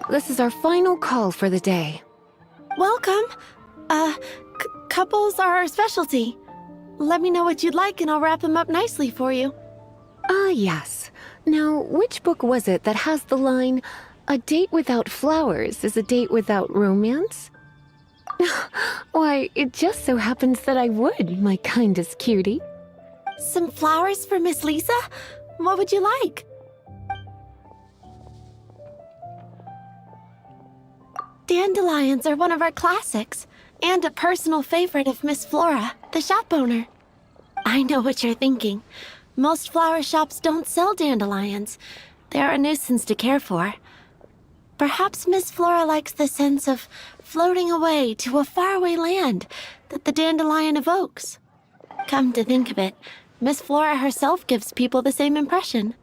This is our final call for the day. Welcome. Couples are our specialty. Let me know what you'd like and I'll wrap them up nicely for you. Ah, yes. Now, which book was it that has the line, "A date without flowers is a date without romance"? Why, it just so happens that I would, my kindest cutie. Some flowers for Miss Lisa? What would you like? Dandelions are one of our classics, and a personal favorite of Miss Flora, the shop owner. I know what you're thinking. Most flower shops don't sell dandelions. They're a nuisance to care for. Perhaps Miss Flora likes the sense of floating away to a faraway land that the dandelion evokes. Come to think of it, Miss Flora herself gives people the same impression.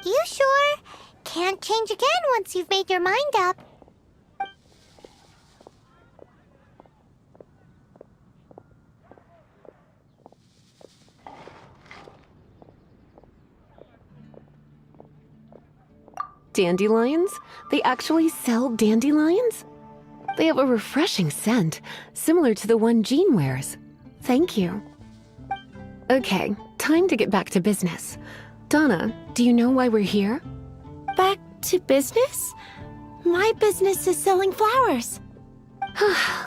You sure? Can't change again once you've made your mind up. Dandelions? They actually sell dandelions? They have a refreshing scent, similar to the one Jean wears. Thank you. Okay, time to get back to business. Donna, do you know why we're here? Back to business? My business is selling flowers.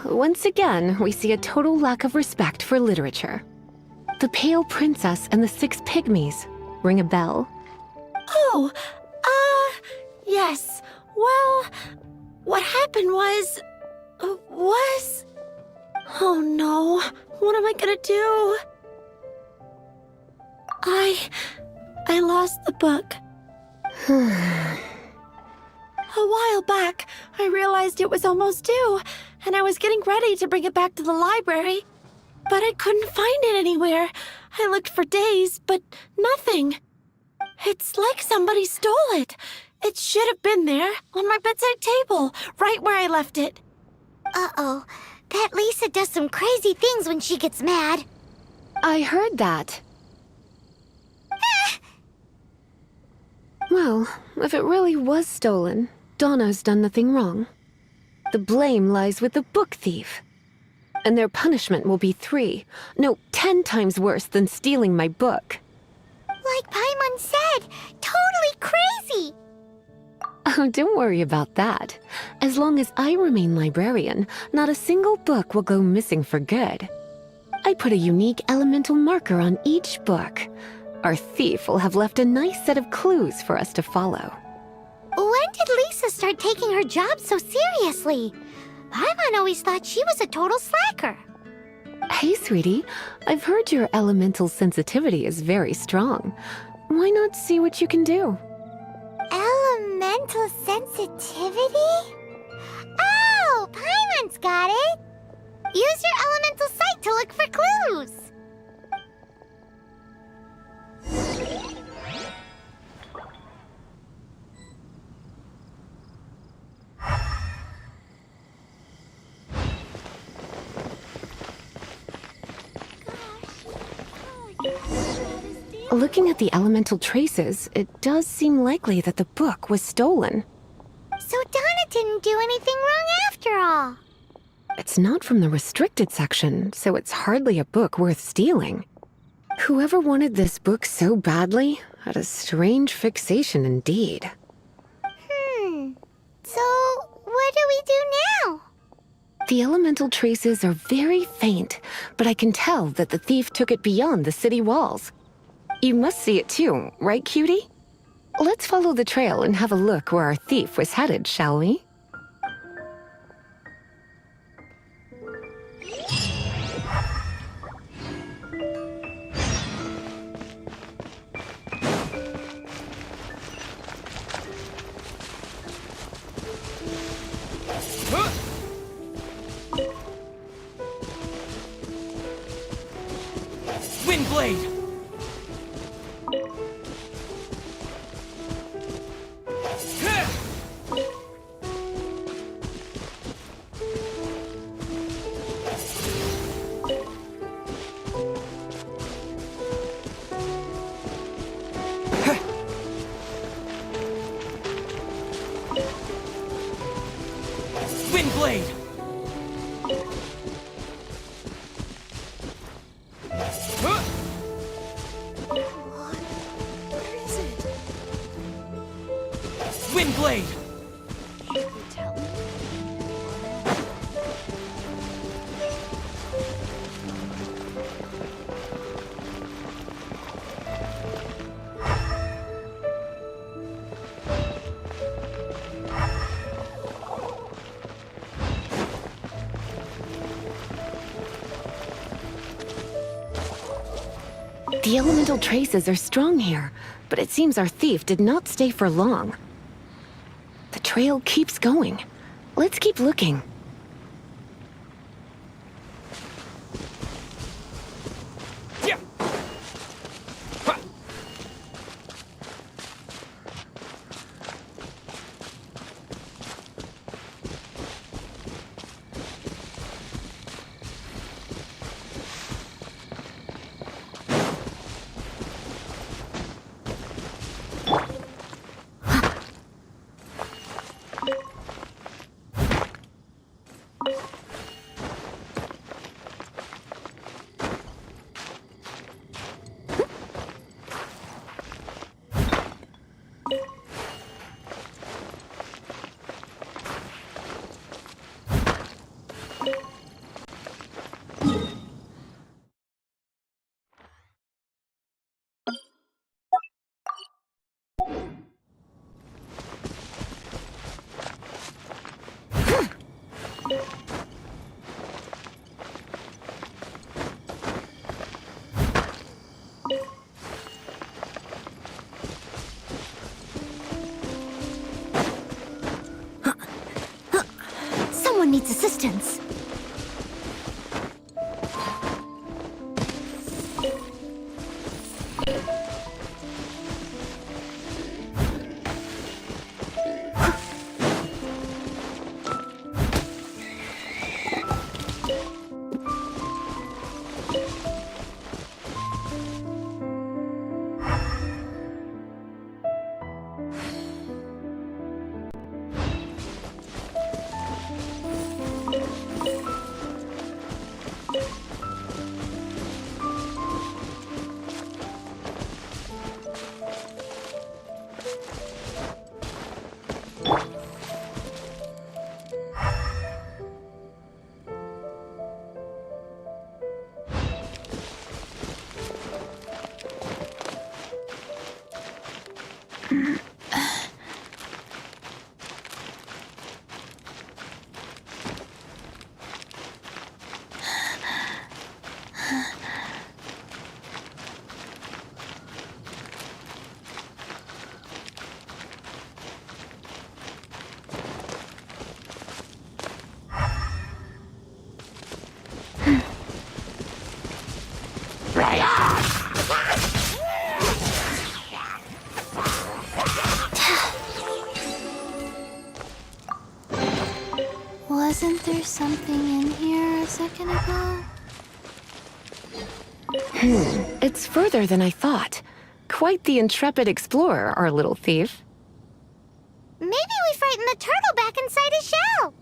Once again, we see a total lack of respect for literature. The Pale Princess and the Six Pygmies. Ring a bell? Oh, yes. Well, what happened was... Oh no, what am I gonna do? I lost the book. A while back, I realized it was almost due, and I was getting ready to bring it back to the library. But I couldn't find it anywhere. I looked for days, but nothing. It's like somebody stole it. It should have been there, on my bedside table, right where I left it. Uh-oh. That Lisa does some crazy things when she gets mad. I heard that. Well, if it really was stolen, Donna's done nothing wrong. The blame lies with the book thief. And their punishment will be 10 times worse than stealing my book. Like Paimon said, totally crazy. Oh, don't worry about that. As long as I remain librarian, not a single book will go missing for good. I put a unique elemental marker on each book. Our thief will have left a nice set of clues for us to follow. When did Lisa start taking her job so seriously? Paimon always thought she was a total slacker. Hey, sweetie. I've heard your elemental sensitivity is very strong. Why not see what you can do? Elemental sensitivity? Oh, Paimon's got it! Use your elemental sight to look for clues! Looking at the elemental traces, it does seem likely that the book was stolen. So Donna didn't do anything wrong after all. It's not from the restricted section, so it's hardly a book worth stealing. Whoever wanted this book so badly had a strange fixation indeed. So what do we do now? The elemental traces are very faint, but I can tell that the thief took it beyond the city walls. You must see it too, right, cutie? Let's follow the trail and have a look where our thief was headed, shall we? Windblade! blade. Where is it? Wind blade. Should we tell him? The elemental traces are strong here, but it seems our thief did not stay for long. The trail keeps going. Let's keep looking. Yeah. Ha. Someone needs assistance. Wasn't there something in here a second ago? It's further than I thought. Quite the intrepid explorer, our little thief. Maybe we frightened the turtle back inside his shell.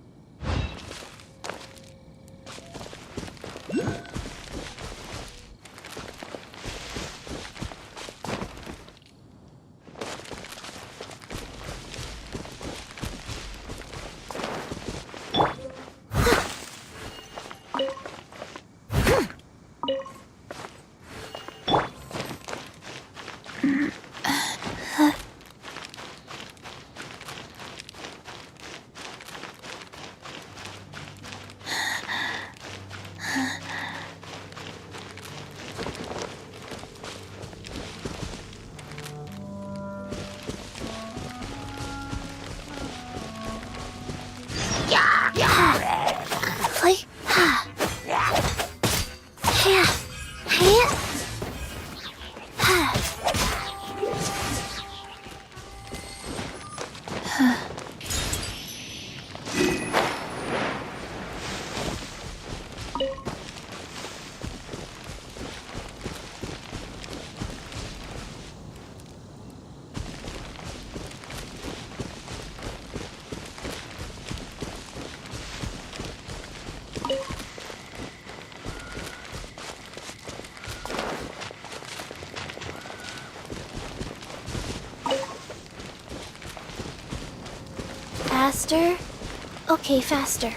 Faster? Okay, faster.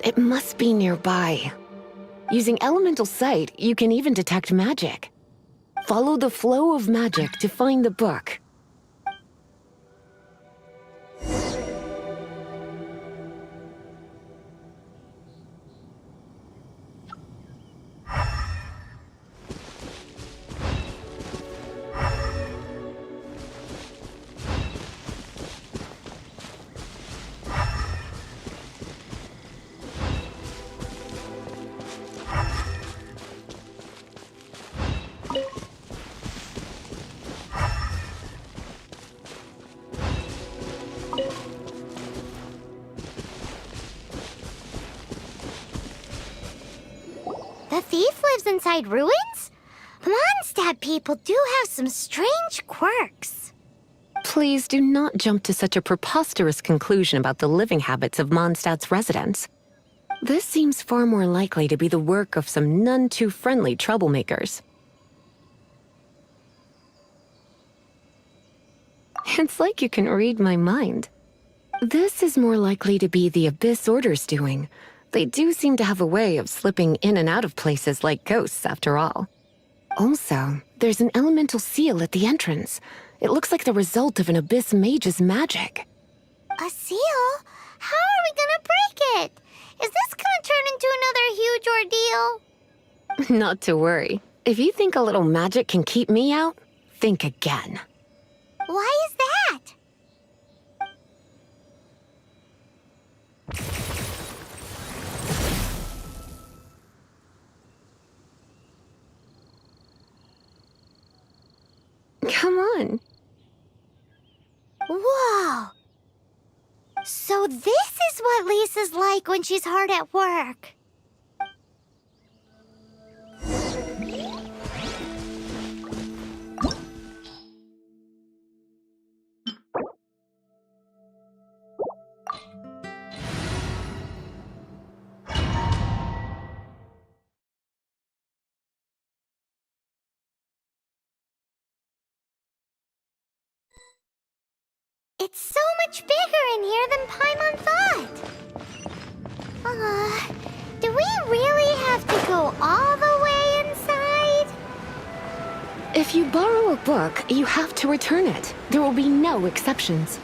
It must be nearby. Using elemental sight, you can even detect magic. Follow the flow of magic to find the book. The thief lives inside ruins? Mondstadt people do have some strange quirks. Please do not jump to such a preposterous conclusion about the living habits of Mondstadt's residents. This seems far more likely to be the work of some none too friendly troublemakers. It's like you can read my mind. This is more likely to be the Abyss Order's doing. They do seem to have a way of slipping in and out of places like ghosts, after all. Also, there's an elemental seal at the entrance. It looks like the result of an Abyss mage's magic. A seal? How are we gonna break it? Is this gonna turn into another huge ordeal? Not to worry. If you think a little magic can keep me out, think again. Why is that? Come on. Whoa! So this is what Lisa's like when she's hard at work. It's so much bigger in here than Paimon thought. Do we really have to go all the way inside? If you borrow a book, you have to return it. There will be no exceptions.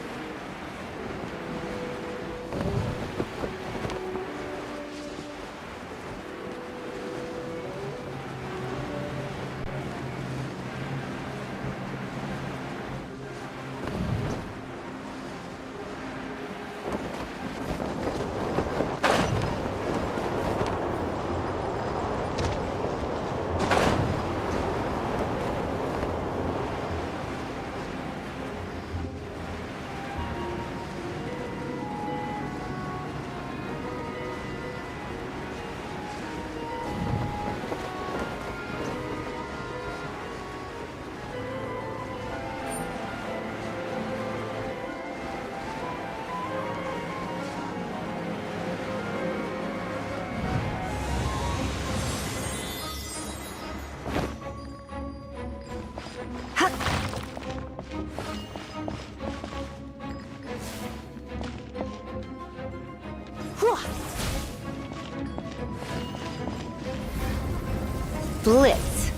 Blitz.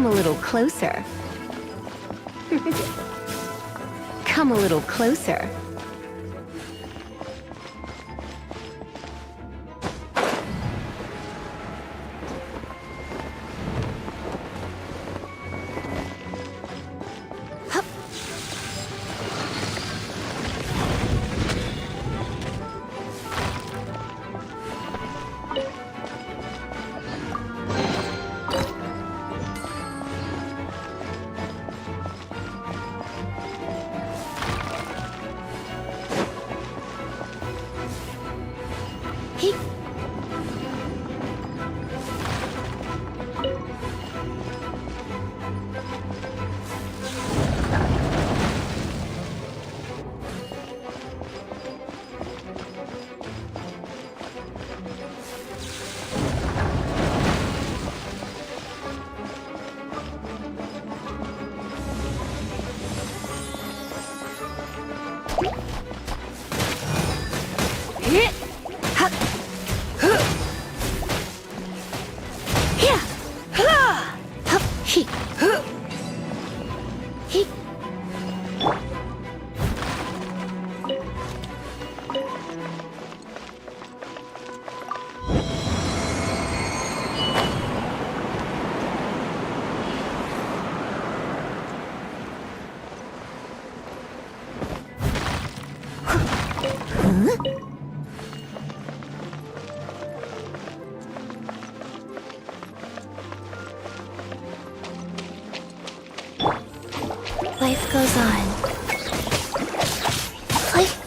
Come a little closer. Come a little closer. Life goes on. Life...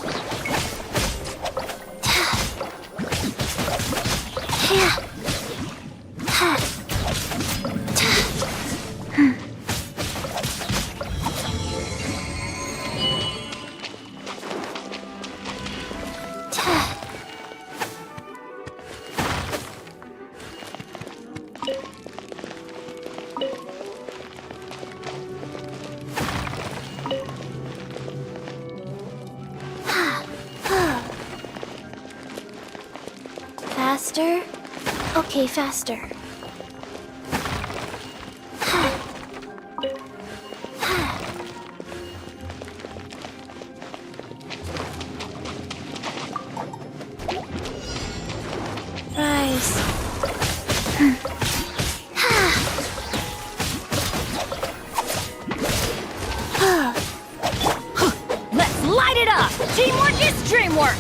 Faster? Okay, faster. Rise. Let's light it up! Teamwork is dreamwork!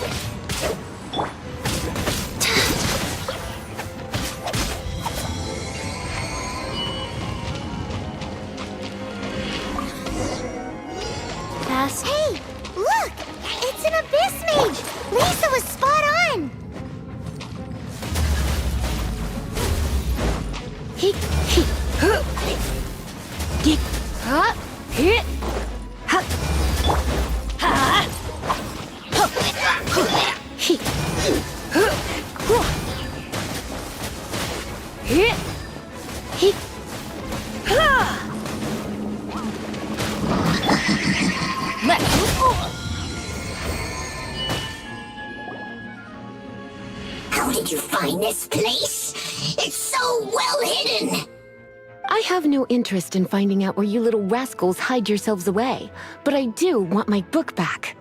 Hey, look! It's an abyss mage! Lisa was spot on! How did you find this place? It's so well hidden! I have no interest in finding out where you little rascals hide yourselves away, but I do want my book back.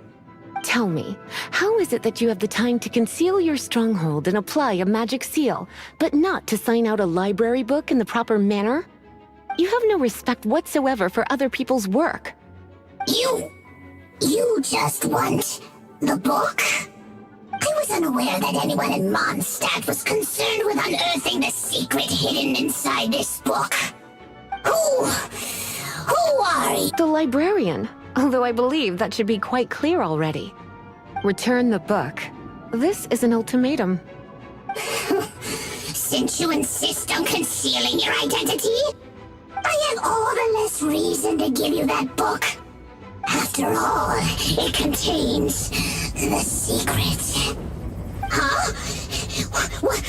Tell me, how is it that you have the time to conceal your stronghold and apply a magic seal, but not to sign out a library book in the proper manner? You have no respect whatsoever for other people's work. You just want the book? I was unaware that anyone in Mondstadt was concerned with unearthing the secret hidden inside this book. Who are you? The librarian, although I believe that should be quite clear already. Return the book. This is an ultimatum. Since you insist on concealing your identity, I have all the less reason to give you that book. After all, it contains the secret. Huh?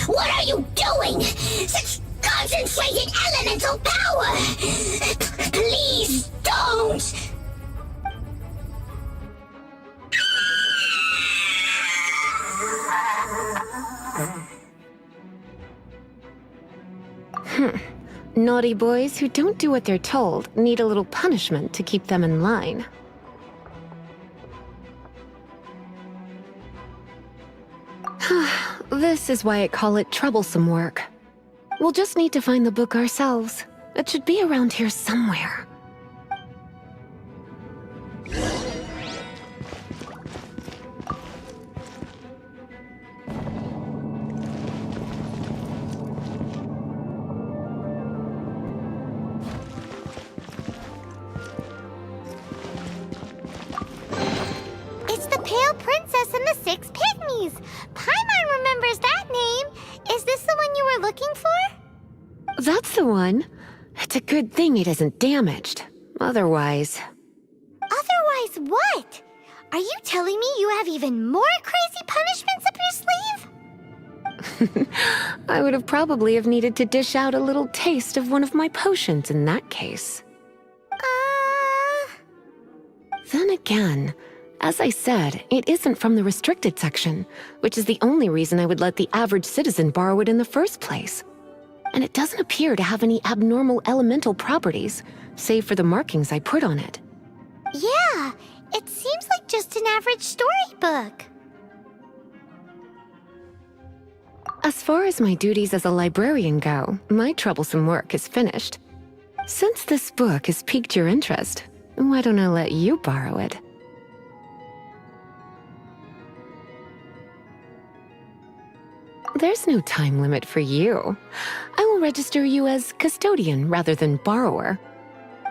What are you doing? Such concentrated elemental power! Please don't! Naughty boys who don't do what they're told need a little punishment to keep them in line. This is why I call it troublesome work. We'll just need to find the book ourselves. It should be around here somewhere. It's the Pale Princess and the Six Pygmies. Paimon remembers that name. Is this the one you were looking for? That's the one. It's a good thing it isn't damaged. Otherwise... Otherwise what? Are you telling me you have even more crazy punishments up your sleeve? I would have probably have needed to dish out a little taste of one of my potions in that case. Then again, as I said, it isn't from the restricted section, which is the only reason I would let the average citizen borrow it in the first place. And it doesn't appear to have any abnormal elemental properties, save for the markings I put on it. Yeah, it seems like just an average storybook. As far as my duties as a librarian go, my troublesome work is finished. Since this book has piqued your interest, why don't I let you borrow it? There's no time limit for you. I will register you as custodian rather than borrower.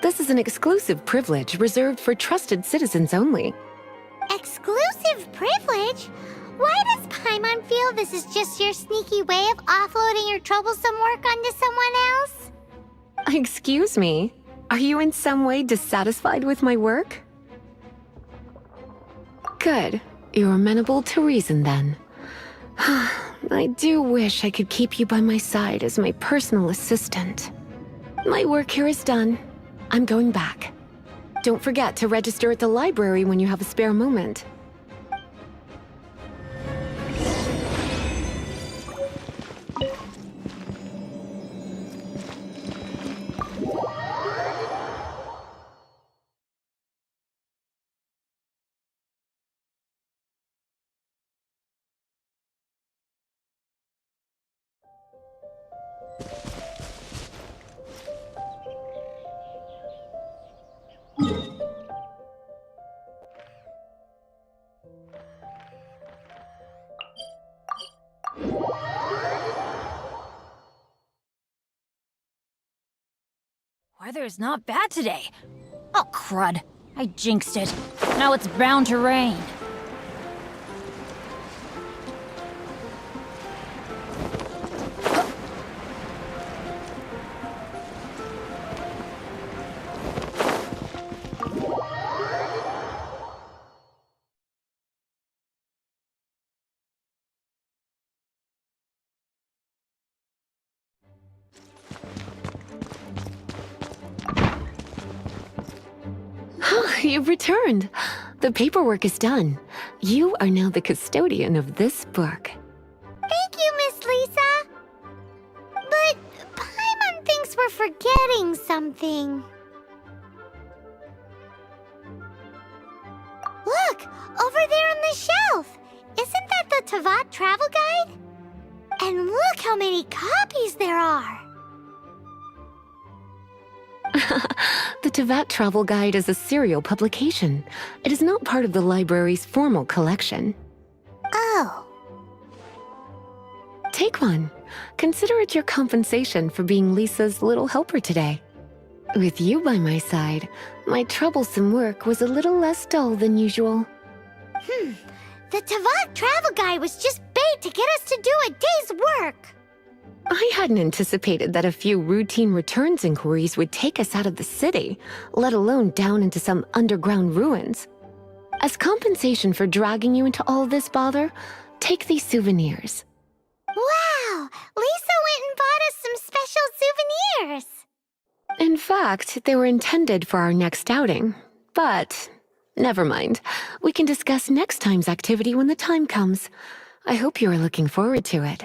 This is an exclusive privilege reserved for trusted citizens only. Exclusive privilege? Why does Paimon feel this is just your sneaky way of offloading your troublesome work onto someone else? Excuse me, are you in some way dissatisfied with my work? Good, you're amenable to reason then. I do wish I could keep you by my side as my personal assistant. My work here is done. I'm going back. Don't forget to register at the library when you have a spare moment. Weather's not bad today. Oh, crud. I jinxed it. Now it's bound to rain. You've returned. The paperwork is done. You are now the custodian of this book. Thank you, Miss Lisa. But Paimon thinks we're forgetting something. Look, over there on the shelf. Isn't that the Teyvat travel guide? And look how many copies there are. The Teyvat Travel Guide is a serial publication. It is not part of the library's formal collection. Oh. Take one. Consider it your compensation for being Lisa's little helper today. With you by my side, my troublesome work was a little less dull than usual. The Teyvat travel guide was just bait to get us to do a day's work. I hadn't anticipated that a few routine returns inquiries would take us out of the city, let alone down into some underground ruins. As compensation for dragging you into all this bother, take these souvenirs. Wow! Lisa went and bought us some special souvenirs. In fact, they were intended for our next outing. But, never mind. We can discuss next time's activity when the time comes. I hope you are looking forward to it.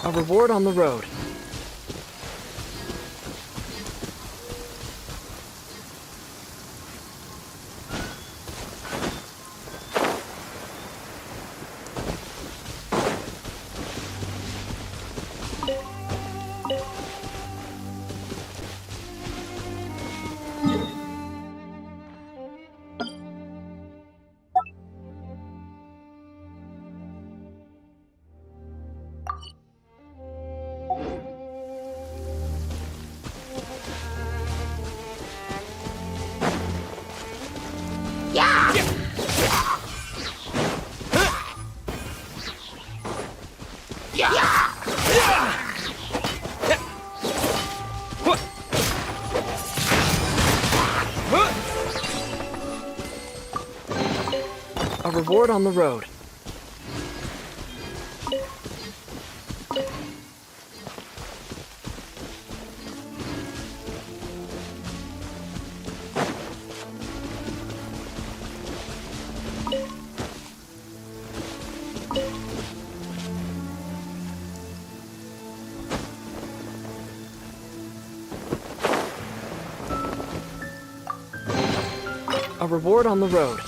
A reward on the road. A reward on the road. reward on the road.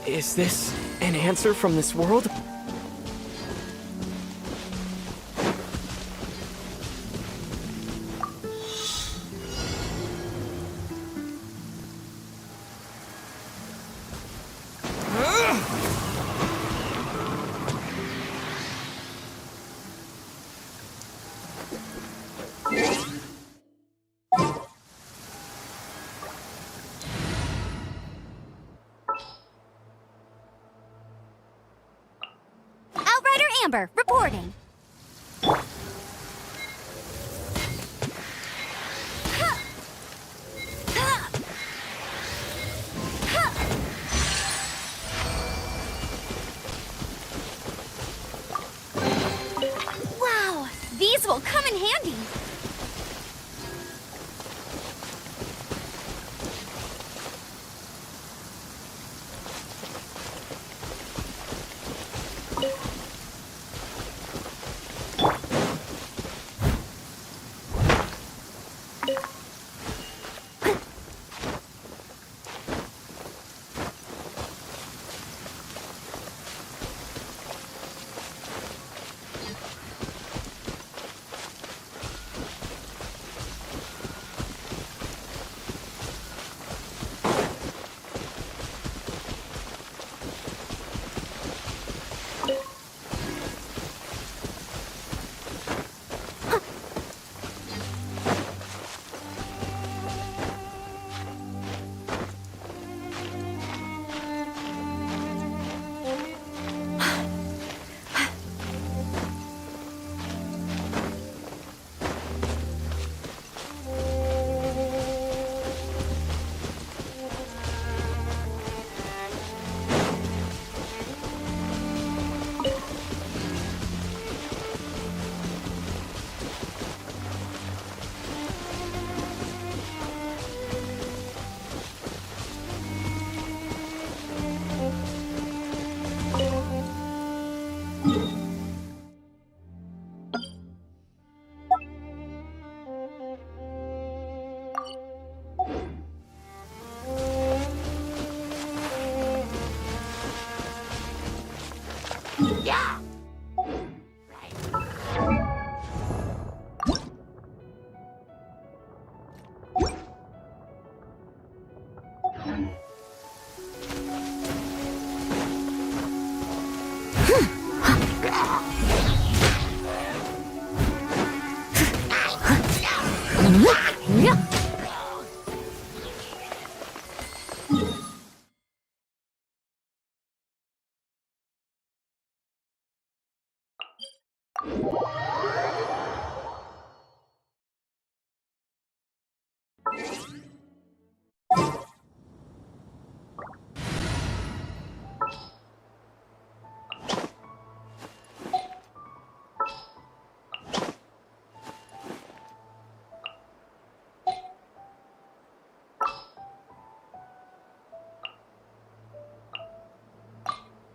Is this an answer from this world? Amber, reporting. Wow, these will come in handy.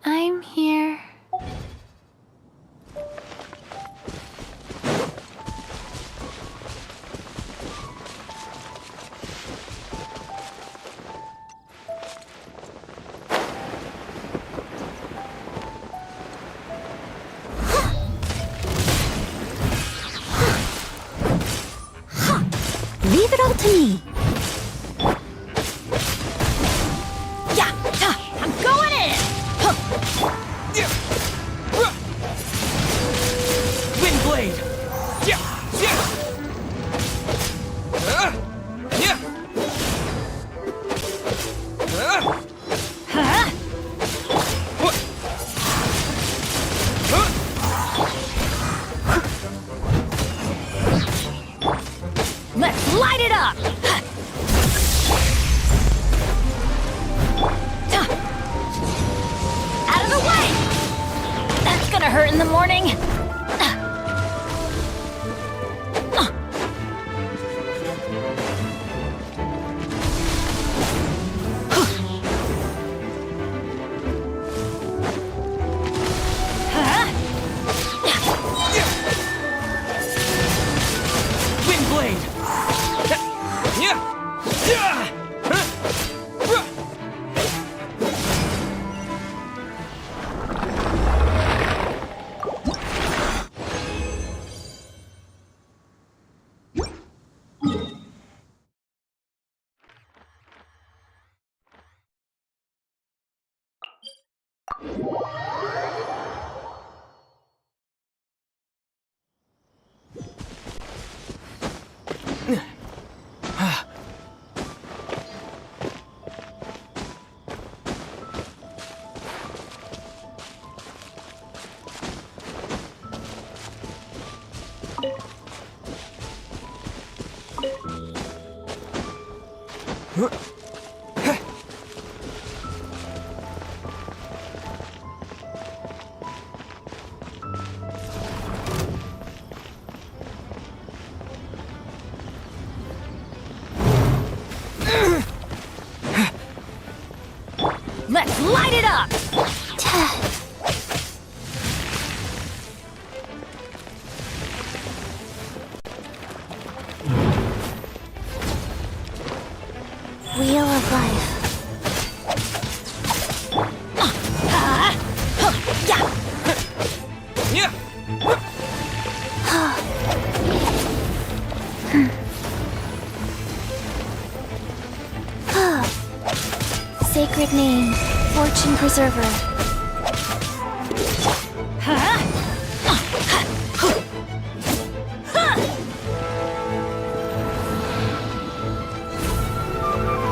I'm here. Leave it all to me. Yeah, I'm going in. Wind blade. Yeah. Let's light it up. Let's light it up! Wheel of Life. Sacred name, Fortune Preserver.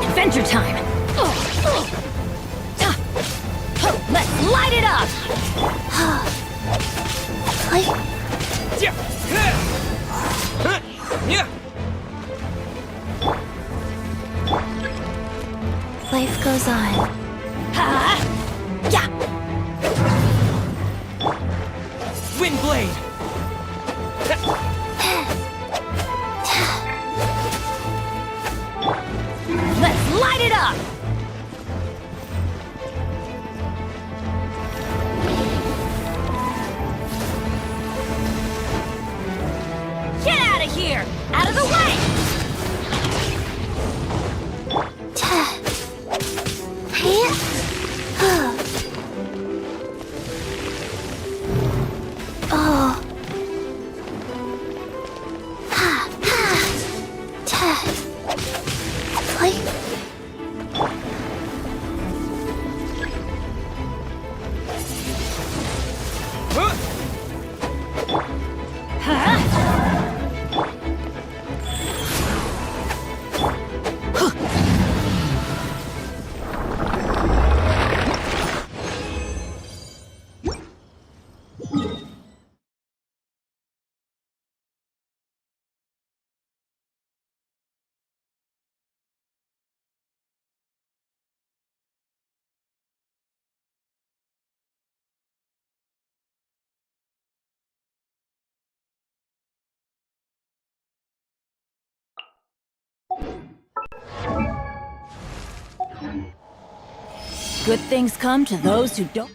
Adventure time! Let's light it up! Life goes on. Windblade! Let's light it up! Get out of here! Out of the way! Good things come to those who don't.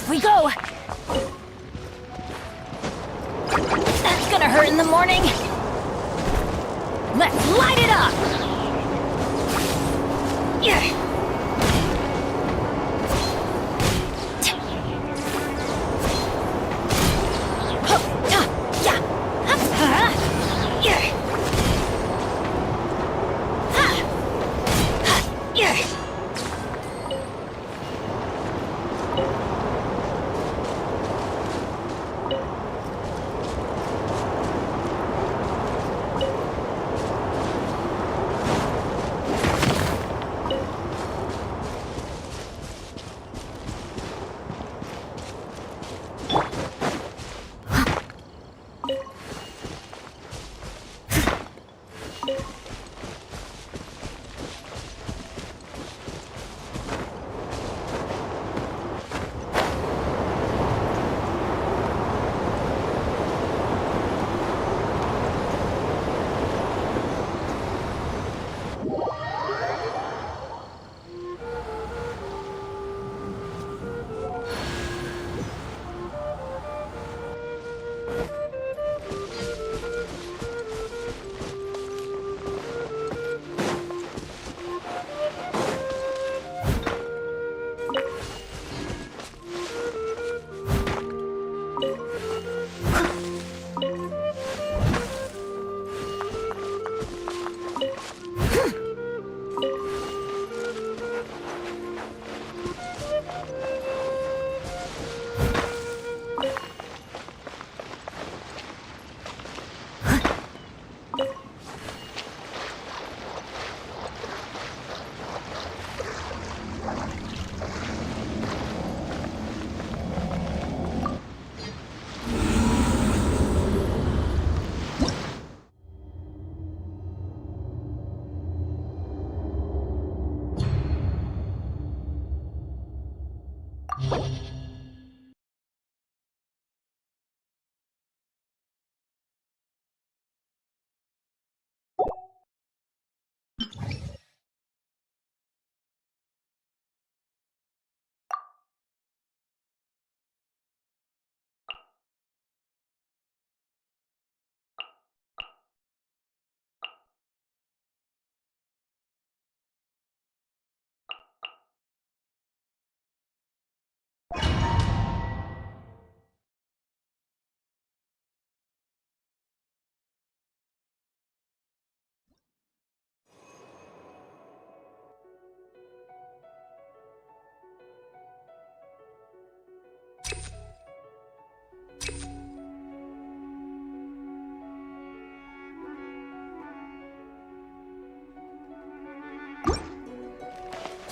We go! That's gonna hurt in the morning! Let's light it up! Yeah.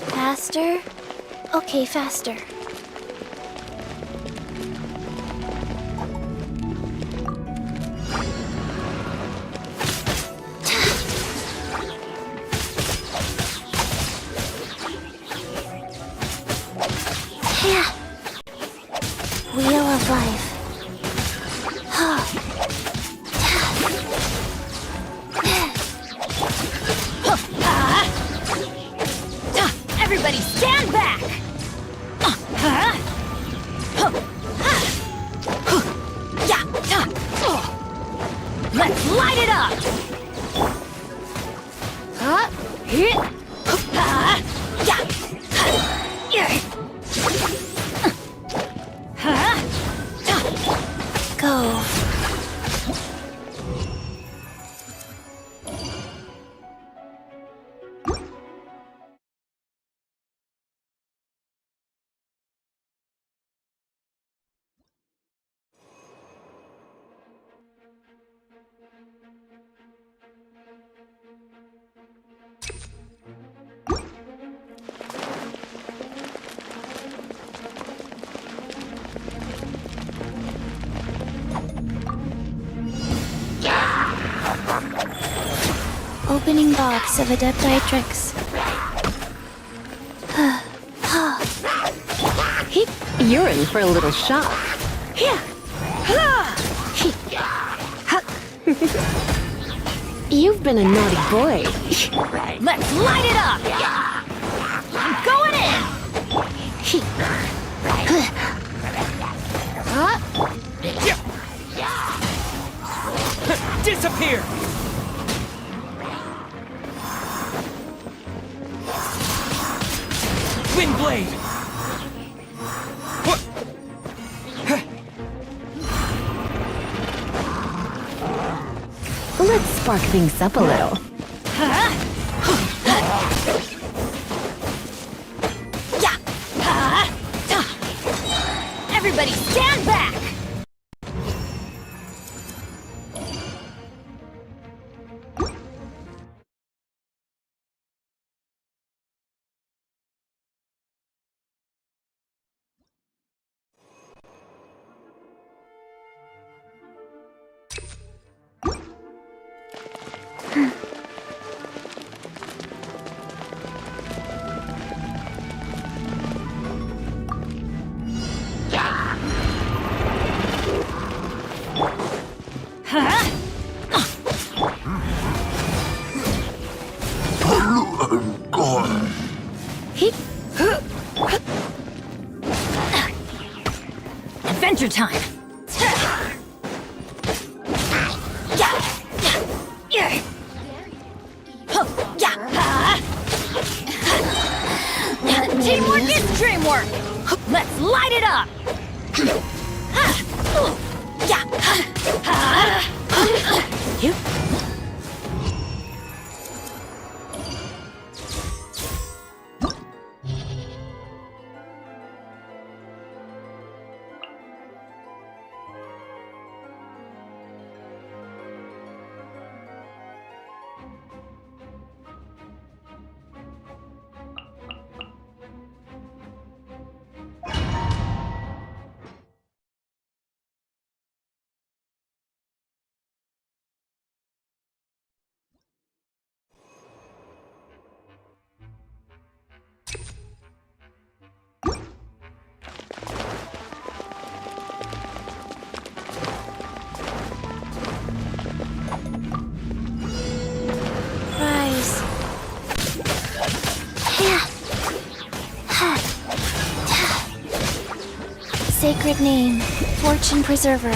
Faster? Okay, faster. Wheel of life. Everybody stand back! Let's light it up! Go. Opening box of Adepti tricks. You're in for a little shock. You've been a naughty boy. Let's light it up! I'm going in! Disappear! Windblade! Let's spark things up a little. Everybody stand back! Adventure time! more! Let's light it up! You. Sacred name, fortune preserver.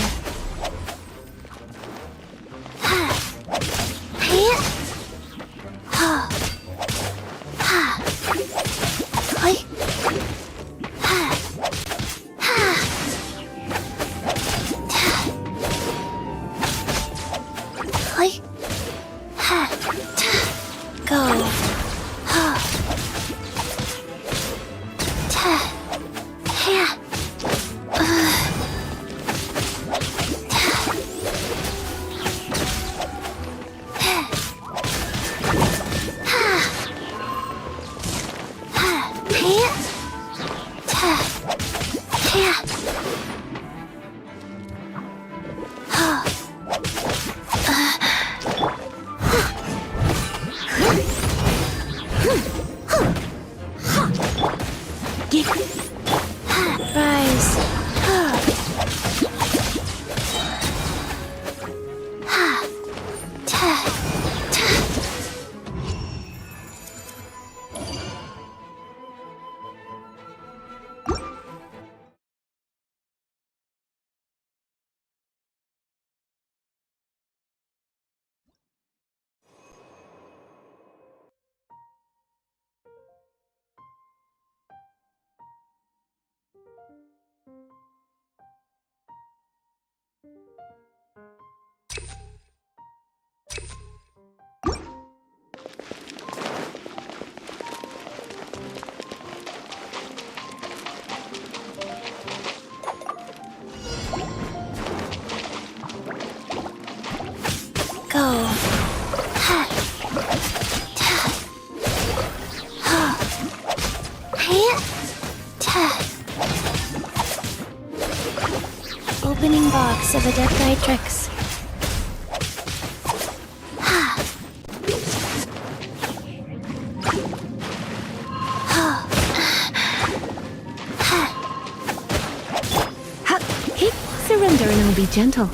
Opening box of Adeptitrix. Surrender and I'll be gentle.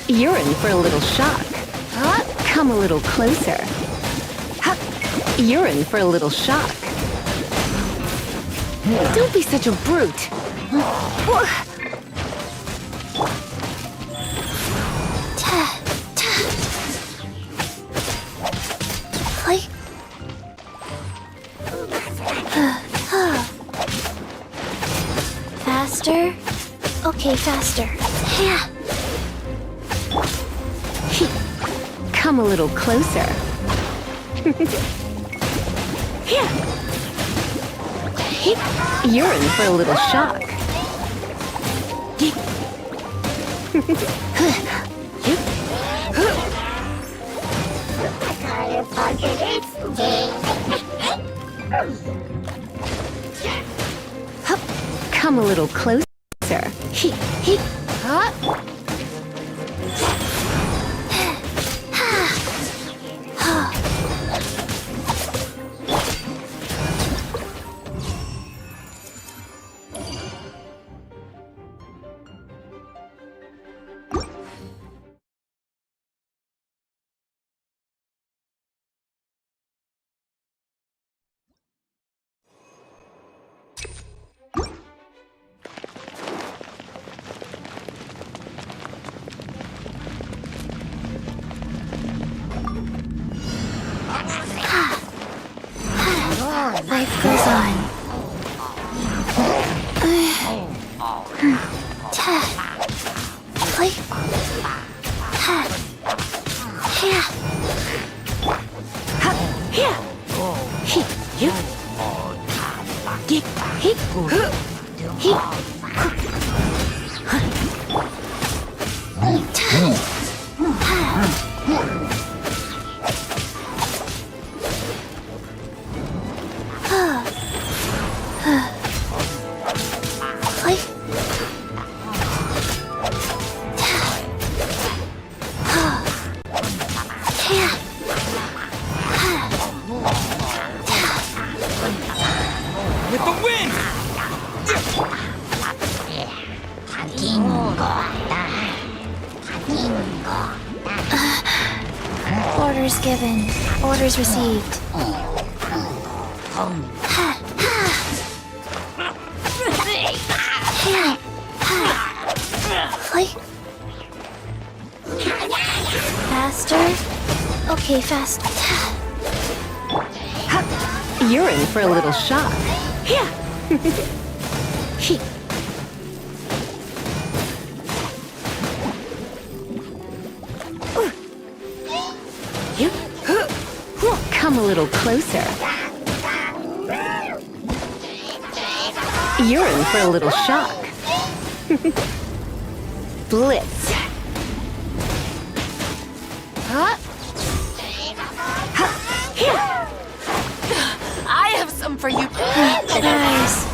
You're in for a little shock. Come a little closer. You're in for a little shock. Don't be such a brute. Faster? Okay, faster. Come a little closer. You're in for a little shock. Come a little closer. Here. He. You. He. He. He. With the wind! Orders given. Orders received. Faster? Okay, fast. You're in for a little shock. Here. He. You. Come a little closer. You're in for a little shock. Blitz. Here. I have some for you. Nice.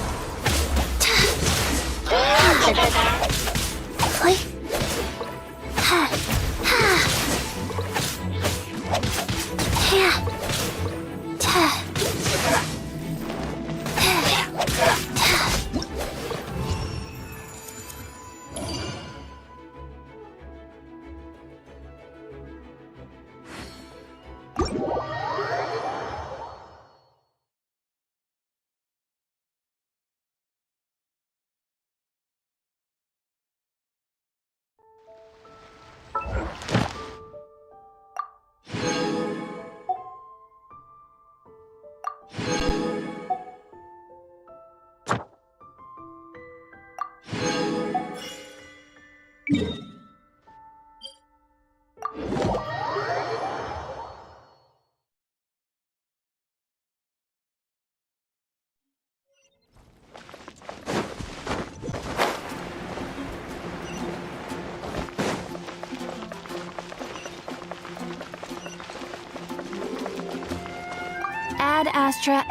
Ad Astra.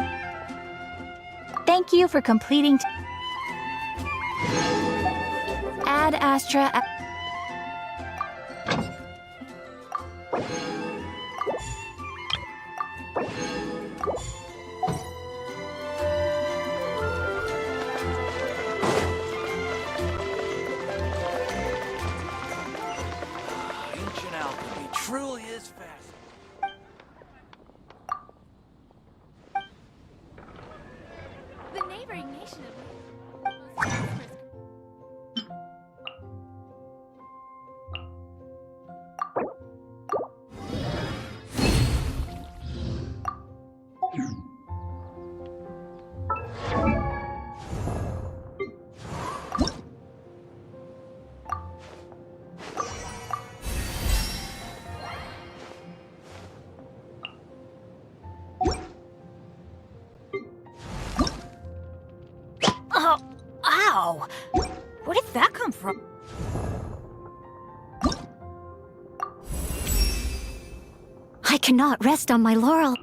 Thank you for completing. Ad Astra. Ancient alchemy truly is fascinating. The neighboring nation of Oh, ow! Where did that come from? I cannot rest on my laurel.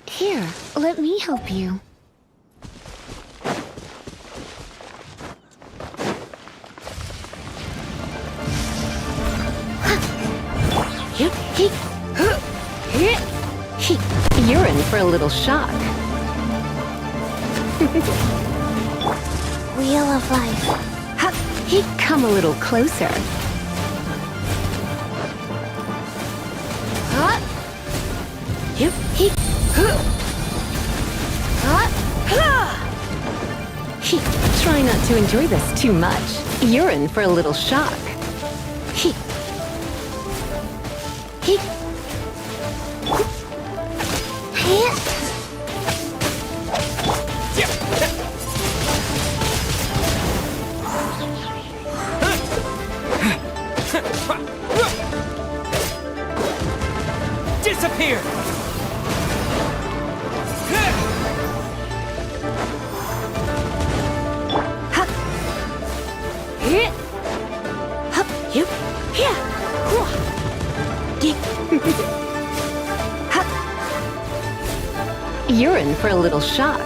Here, let me help you. You're in for a little shock. Wheel of life. Come a little closer. Try not to enjoy this too much. You're in for a little shock. Disappear! You're in for a little shock.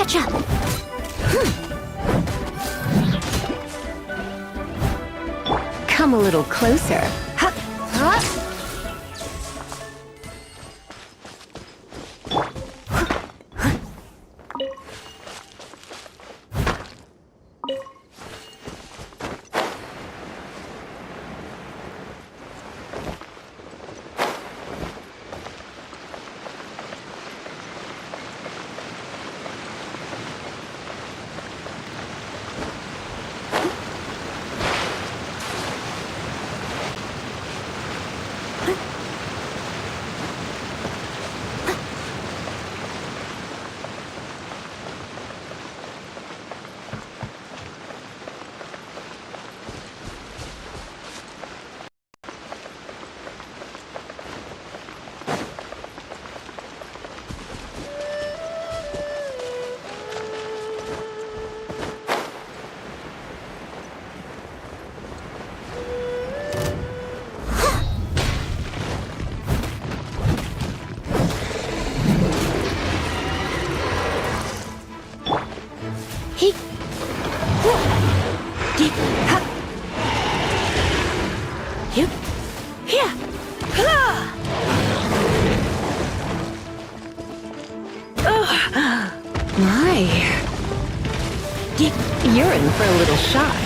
Gotcha! Come a little closer. Huh. Huh. You're in for a little shock.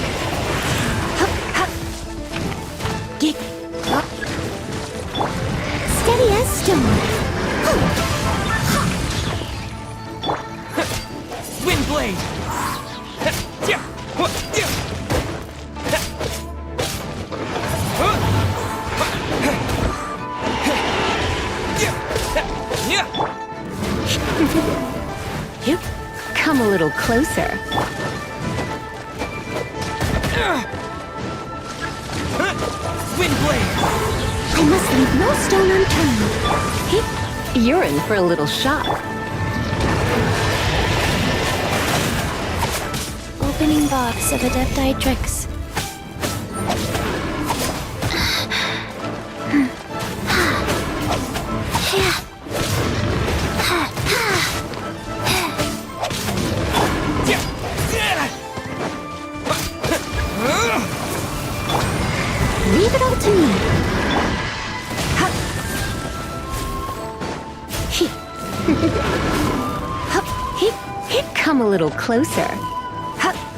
Steady as stone. Wind blade! Come a little closer. Wind blade! I must leave no stone unturned. You're in for a little shock. Opening box of Adepti tricks. Leave it all to me. Come a little closer.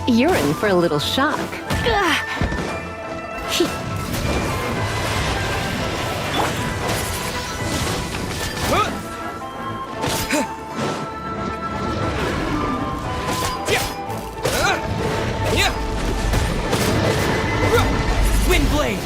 You're in for a little shock. Wind blade!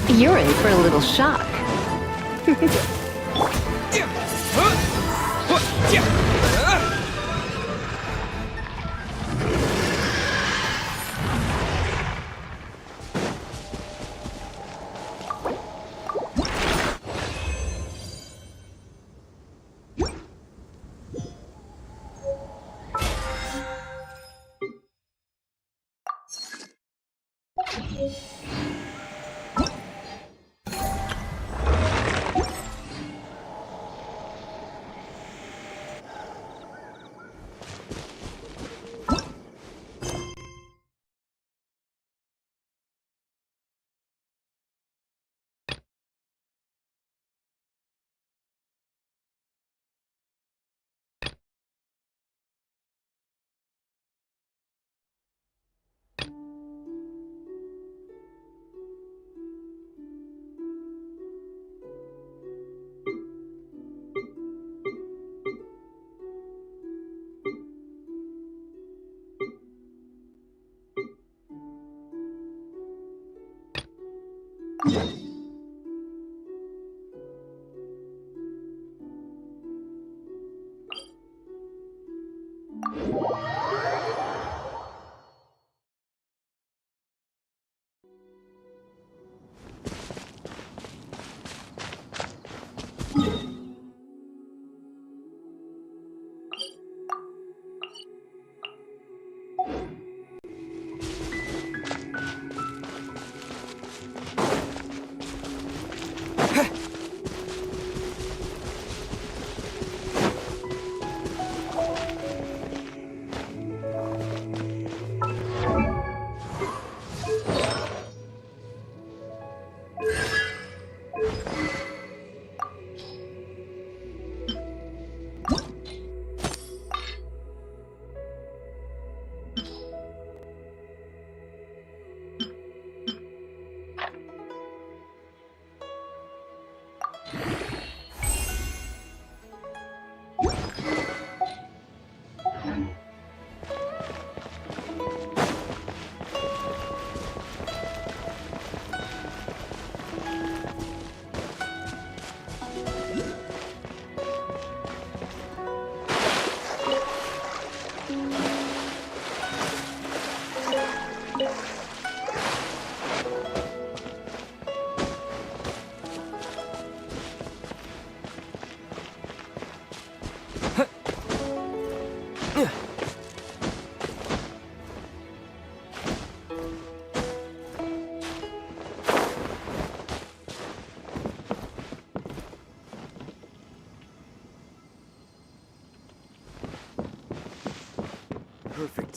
You're in for a little shock.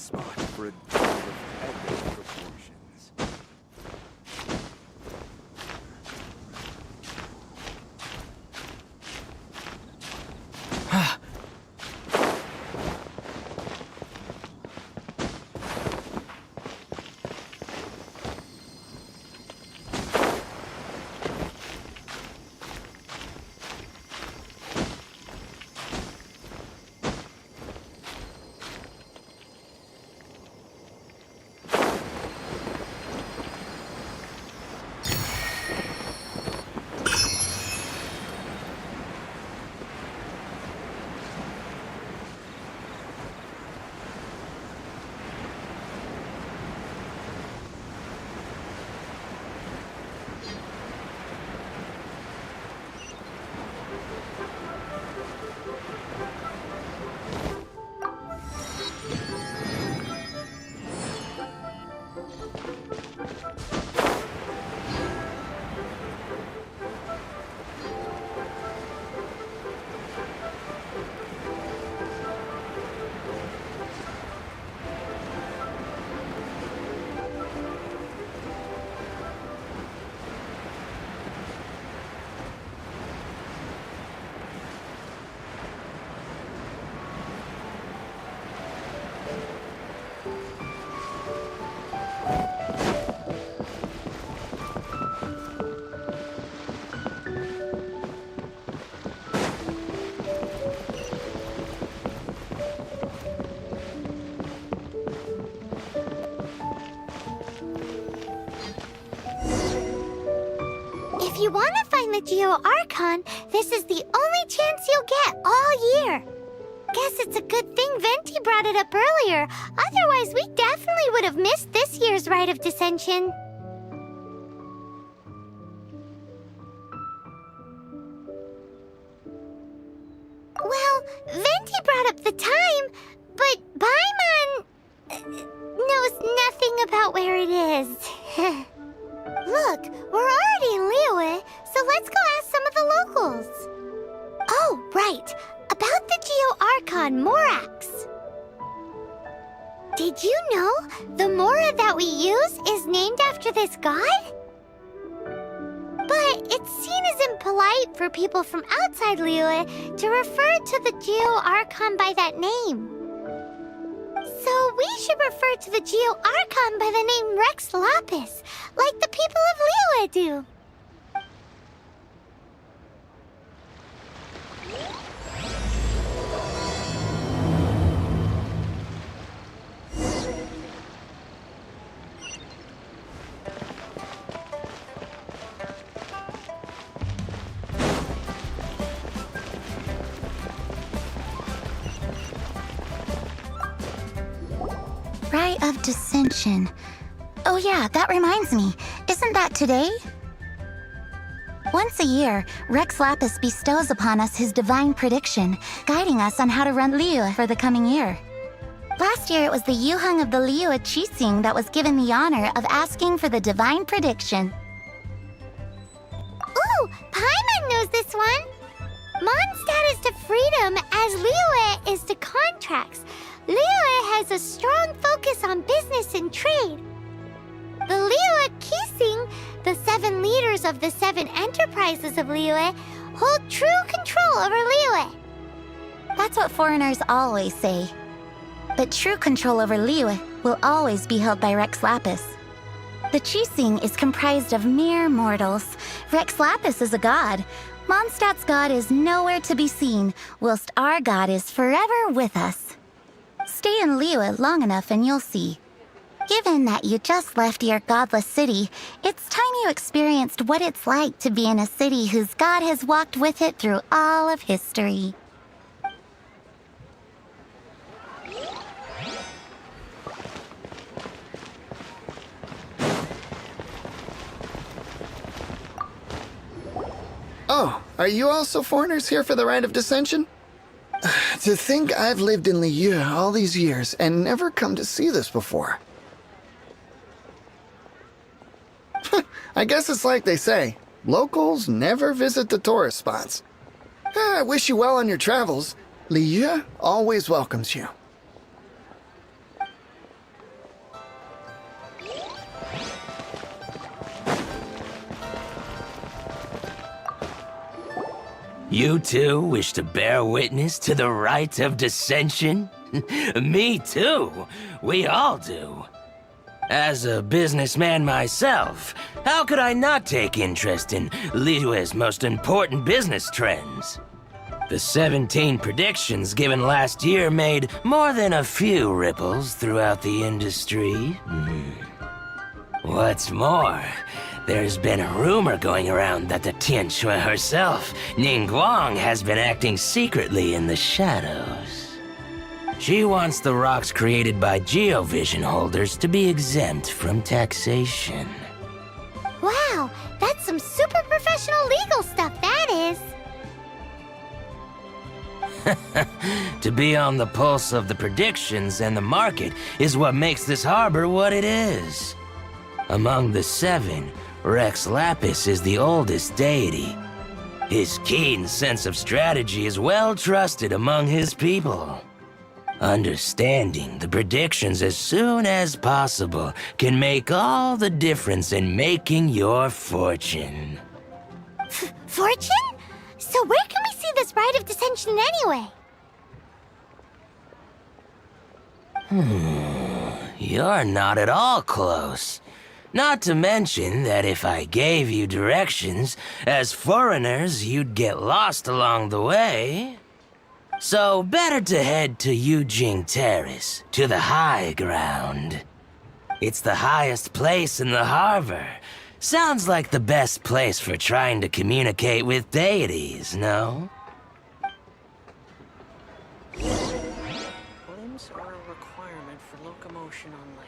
spot for a deal of epic proportions. If you want to find the Geo-Archon, this is the only chance you'll get all year. Guess it's a good thing Venti brought it up earlier. Otherwise, we definitely would have missed this year's Rite of Dissension. Well, Venti brought up the time, but Paimon knows nothing about where it is. Look, we're already in Liyue, so let's go ask some of the locals. Oh, right. About the Geo-Archon Morax. Did you know the Mora that we use is named after this god? But it's seen as impolite for people from outside Liyue to refer to the Geo-Archon by that name. So we should refer to the Geo-Archon by the name Rex Lapis, like the people of Liyue do. Rite of Dissension. Oh yeah, that reminds me. Isn't that today? Once a year, Rex Lapis bestows upon us his divine prediction, guiding us on how to run Liyue for the coming year. Last year, it was the Yuheng of the Liyue Qixing that was given the honor of asking for the divine prediction. Ooh, Paimon knows this one. Mondstadt is to freedom as Liyue is to contracts. Liyue has a strong focus on business and trade. The Liyue Qixing, the 7 leaders of the 7 enterprises of Liyue, hold true control over Liyue. That's what foreigners always say. But true control over Liyue will always be held by Rex Lapis. The Qixing is comprised of mere mortals. Rex Lapis is a god. Mondstadt's god is nowhere to be seen, whilst our god is forever with us. Stay in Liyue long enough and you'll see. Given that you just left your godless city, it's time you experienced what it's like to be in a city whose god has walked with it through all of history. Oh, are you also foreigners here for the Rite of Dissension? To think I've lived in Liyue all these years and never come to see this before. I guess it's like they say, locals never visit the tourist spots. I wish you well on your travels. Liyue always welcomes you. You too wish to bear witness to the rite of dissension? Me too. We all do. As a businessman myself, how could I not take interest in Liyue's most important business trends? The 17 predictions given last year made more than a few ripples throughout the industry. What's more, there's been a rumor going around that the Tianshui herself, Ningguang, has been acting secretly in the shadows. She wants the rocks created by geovision holders to be exempt from taxation. Wow, that's some super professional legal stuff, that is. To be on the pulse of the predictions and the market is what makes this harbor what it is. Among the 7, Rex Lapis is the oldest deity. His keen sense of strategy is well trusted among his people. Understanding the predictions as soon as possible can make all the difference in making your fortune. Fortune? So where can we see this rite of dissension anyway? You're not at all close. Not to mention that if I gave you directions, as foreigners, you'd get lost along the way. So better to head to Yujing Terrace, to the high ground. It's the highest place in the harbor. Sounds like the best place for trying to communicate with deities, no? Limbs are a requirement for locomotion on land.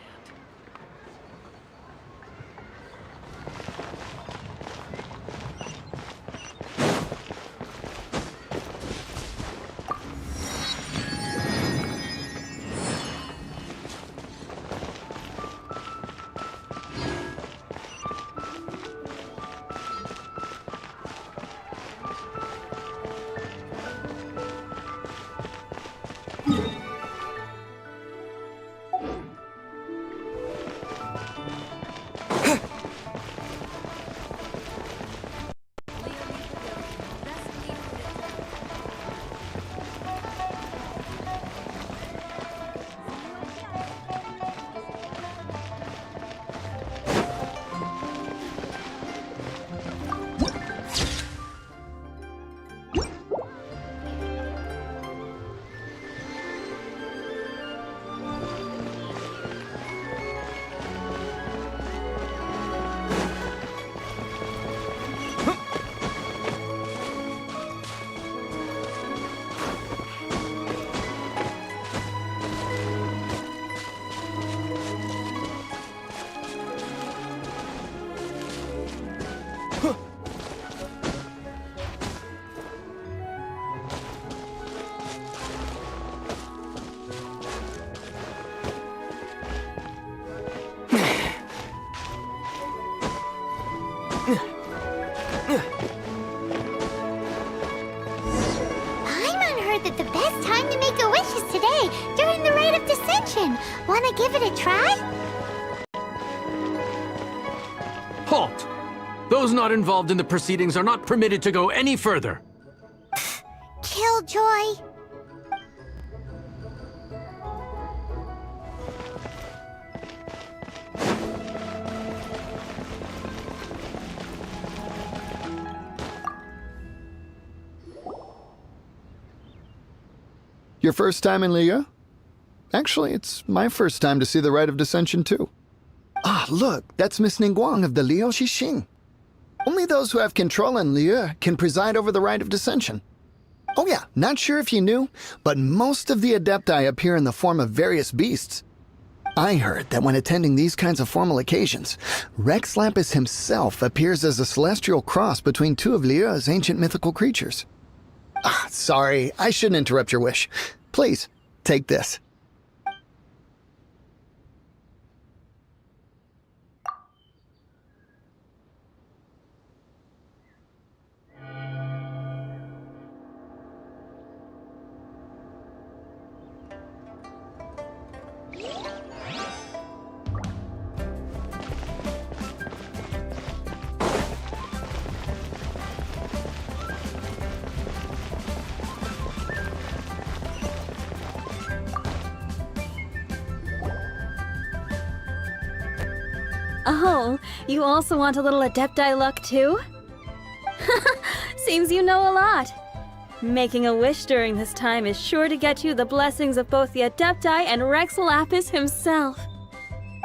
That the best time to make a wish is today, during the rite of dissension. Wanna give it a try? Halt! Those not involved in the proceedings are not permitted to go any further. Killjoy. Your first time in Liyue? Actually, it's my first time to see the rite of dissension, too. Ah, look, that's Miss Ningguang of the Liu Xixing. Only those who have control in Liyue can preside over the rite of dissension. Oh yeah, not sure if you knew, but most of the Adepti appear in the form of various beasts. I heard that when attending these kinds of formal occasions, Rex Lapis himself appears as a celestial cross between 2 of Liyue's ancient mythical creatures. Ah, sorry, I shouldn't interrupt your wish. Please, take this. Oh, you also want a little Adepti luck too? Seems you know a lot. Making a wish during this time is sure to get you the blessings of both the Adepti and Rex Lapis himself.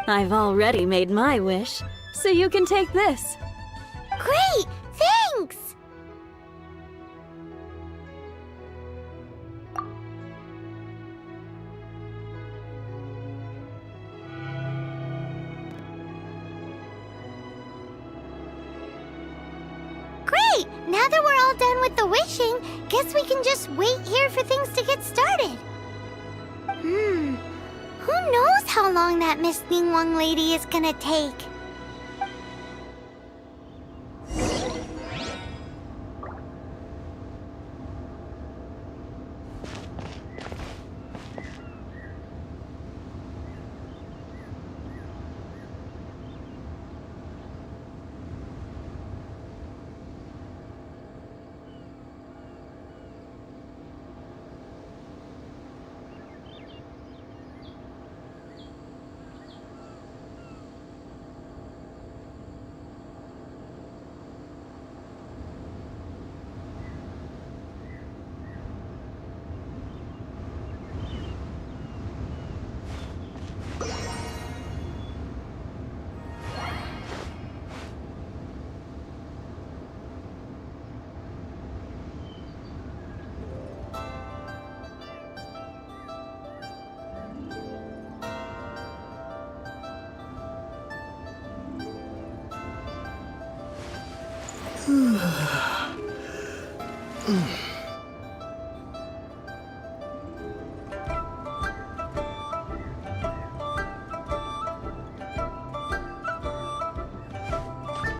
I've already made my wish, so you can take this. Great! Thanks! Great! Now that we're all done with the wishing, guess we can just wait here for things to get started. Who knows how long that Miss Ningguang lady is gonna take?